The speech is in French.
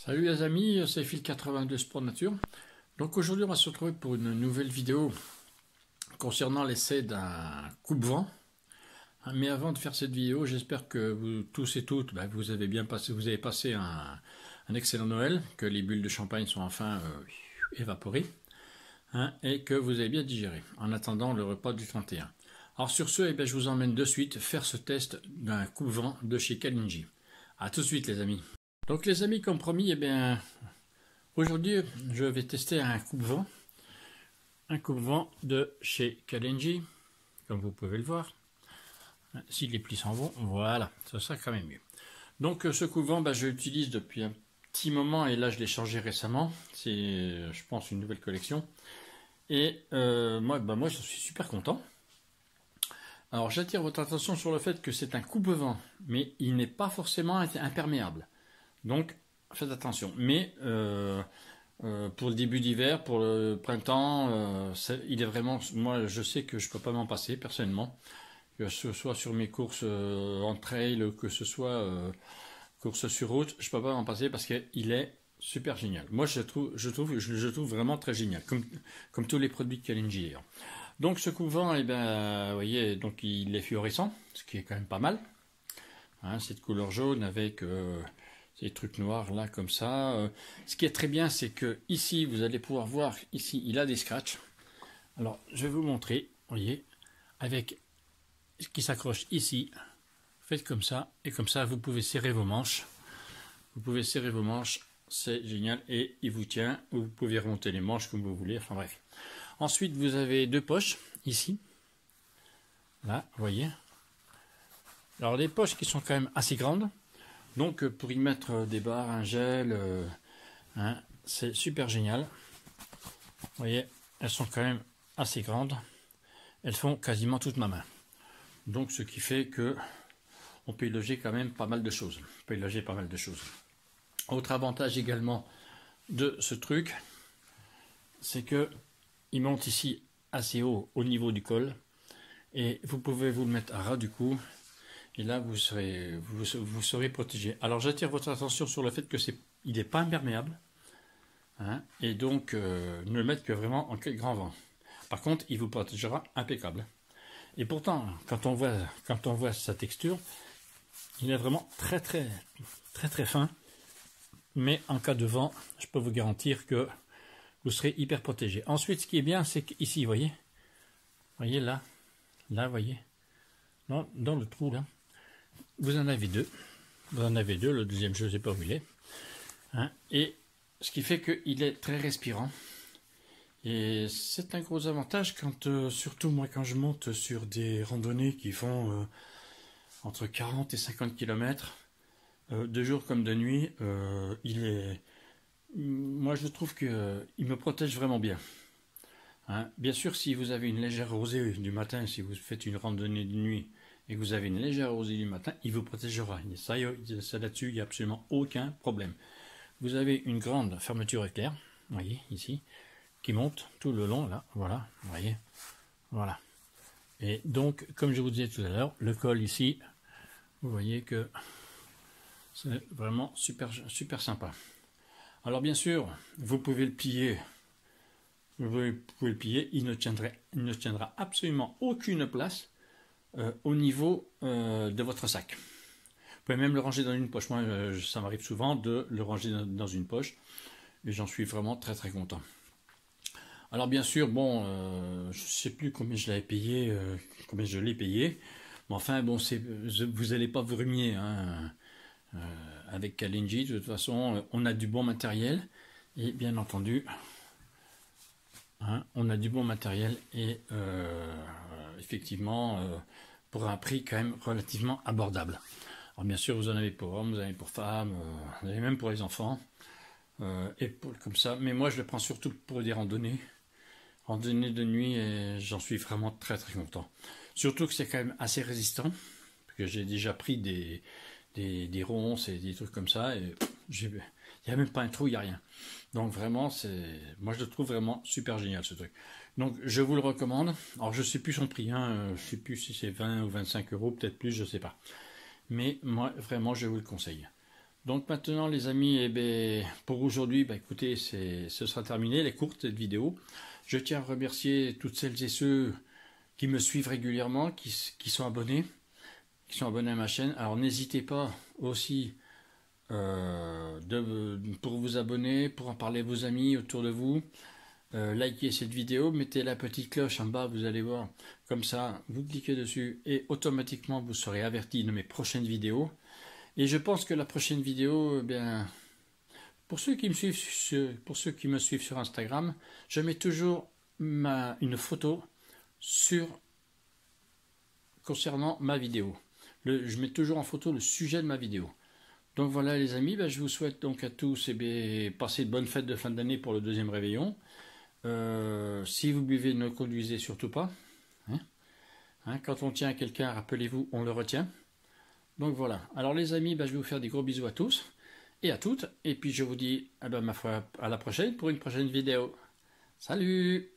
Salut les amis, c'est Phil82 Sport Nature. Donc aujourd'hui on va se retrouver pour une nouvelle vidéo concernant l'essai d'un coupe-vent. Mais avant de faire cette vidéo, j'espère que vous tous et toutes, vous avez passé un excellent Noël, que les bulles de champagne sont enfin évaporées, et que vous avez bien digéré, en attendant le repas du 31. Alors sur ce, je vous emmène de suite faire ce test d'un coupe-vent de chez Kalinji. A tout de suite les amis. Donc les amis, comme promis, aujourd'hui je vais tester un coupe-vent de chez Kalinji, comme vous pouvez le voir. Si les plis s'en vont, voilà, ça sera quand même mieux. Donc ce coupe-vent, je l'utilise depuis un petit moment et là je l'ai changé récemment. C'est, je pense, une nouvelle collection. Et moi je suis super content. Alors j'attire votre attention sur le fait que c'est un coupe-vent, mais il n'est pas forcément imperméable. Donc faites attention. Mais pour le début d'hiver, pour le printemps, il est vraiment. Moi je sais que je ne peux pas m'en passer personnellement. Que ce soit sur mes courses en trail, que ce soit courses sur route, je ne peux pas m'en passer parce qu'il est super génial. Moi je trouve vraiment très génial, comme tous les produits de Kalinji d'ailleurs. Donc ce coupe-vent, vous voyez, donc il est fluorescent, ce qui est quand même pas mal. Cette couleur jaune avec ces trucs noirs là comme ça. Ce qui est très bien, c'est que ici vous allez pouvoir voir, ici il a des scratchs. Alors je vais vous montrer, voyez, avec ce qui s'accroche ici. Faites comme ça, et comme ça vous pouvez serrer vos manches. Vous pouvez serrer vos manches, c'est génial, et il vous tient. Vous pouvez remonter les manches comme vous voulez, enfin bref. Ensuite vous avez deux poches, ici. Là, vous voyez. Alors des poches qui sont quand même assez grandes. Donc pour y mettre des barres, un gel, c'est super génial. Vous voyez, elles sont quand même assez grandes. Elles font quasiment toute ma main. Donc ce qui fait que on peut y loger quand même pas mal de choses. Autre avantage également de ce truc, c'est que il monte ici assez haut au niveau du col. Et vous pouvez vous le mettre à ras du cou. Et là, vous serez protégé. Alors, j'attire votre attention sur le fait que il n'est pas imperméable. Et donc, ne le mettre que vraiment en grand vent. Par contre, il vous protégera impeccable. Et pourtant, quand on voit sa texture, il est vraiment très fin. Mais en cas de vent, je peux vous garantir que vous serez hyper protégé. Ensuite, ce qui est bien, c'est qu'ici, vous voyez là, vous voyez, dans le trou là, vous en avez deux. Le deuxième, je ne sais pas où il est. Et ce qui fait qu'il est très respirant. Et c'est un gros avantage surtout moi quand je monte sur des randonnées qui font entre 40 et 50 km, de jour comme de nuit, moi je trouve qu'il me protège vraiment bien. Bien sûr, si vous avez une légère rosée du matin, si vous faites une randonnée de nuit et que vous avez une légère rosée du matin, il vous protégera. Ça là-dessus, il n'y a absolument aucun problème. Vous avez une grande fermeture éclair, vous voyez ici, qui monte tout le long, là, voilà, vous voyez, voilà. Et donc, comme je vous disais tout à l'heure, le col ici, vous voyez que c'est vraiment super sympa. Alors bien sûr, vous pouvez le plier. Il ne tiendra absolument aucune place au niveau de votre sac. Vous pouvez même le ranger dans une poche. Moi, ça m'arrive souvent de le ranger dans une poche et j'en suis vraiment très content. Alors bien sûr, bon, je ne sais plus combien je l'ai payé, mais enfin bon, vous n'allez pas vous ruiner avec Kalinji. De toute façon, on a du bon matériel et bien entendu. On a du bon matériel et effectivement pour un prix quand même relativement abordable. Alors bien sûr vous en avez pour hommes, vous en avez pour femmes, vous en avez même pour les enfants comme ça. Mais moi je le prends surtout pour des randonnées de nuit et j'en suis vraiment très content. Surtout que c'est quand même assez résistant, parce que j'ai déjà pris des ronces et des trucs comme ça et il n'y a même pas un trou, il n'y a rien. Donc vraiment, moi je le trouve vraiment super génial ce truc. Donc je vous le recommande. Alors je ne sais plus son prix, je ne sais plus si c'est 20 ou 25 euros, peut-être plus, je ne sais pas. Mais moi vraiment je vous le conseille. Donc maintenant les amis, eh ben, pour aujourd'hui, écoutez, ce sera terminé, elle est courte cette vidéo. Je tiens à remercier toutes celles et ceux qui me suivent régulièrement, qui sont abonnés à ma chaîne. Alors n'hésitez pas aussi pour vous abonner, pour en parler à vos amis autour de vous. Likez cette vidéo, mettez la petite cloche en bas, vous allez voir, comme ça vous cliquez dessus et automatiquement vous serez averti de mes prochaines vidéos. Et je pense que la prochaine vidéo, pour ceux qui me suivent sur Instagram, je mets toujours une photo concernant ma vidéo. Je mets toujours en photo le sujet de ma vidéo. Donc voilà les amis, je vous souhaite donc à tous passer de bonnes fêtes de fin d'année pour le deuxième réveillon. Si vous buvez, ne conduisez surtout pas. Quand on tient à quelqu'un, rappelez-vous, on le retient. Donc voilà. Alors les amis, je vais vous faire des gros bisous à tous et à toutes. Et puis je vous dis ma foi, à la prochaine pour une prochaine vidéo. Salut!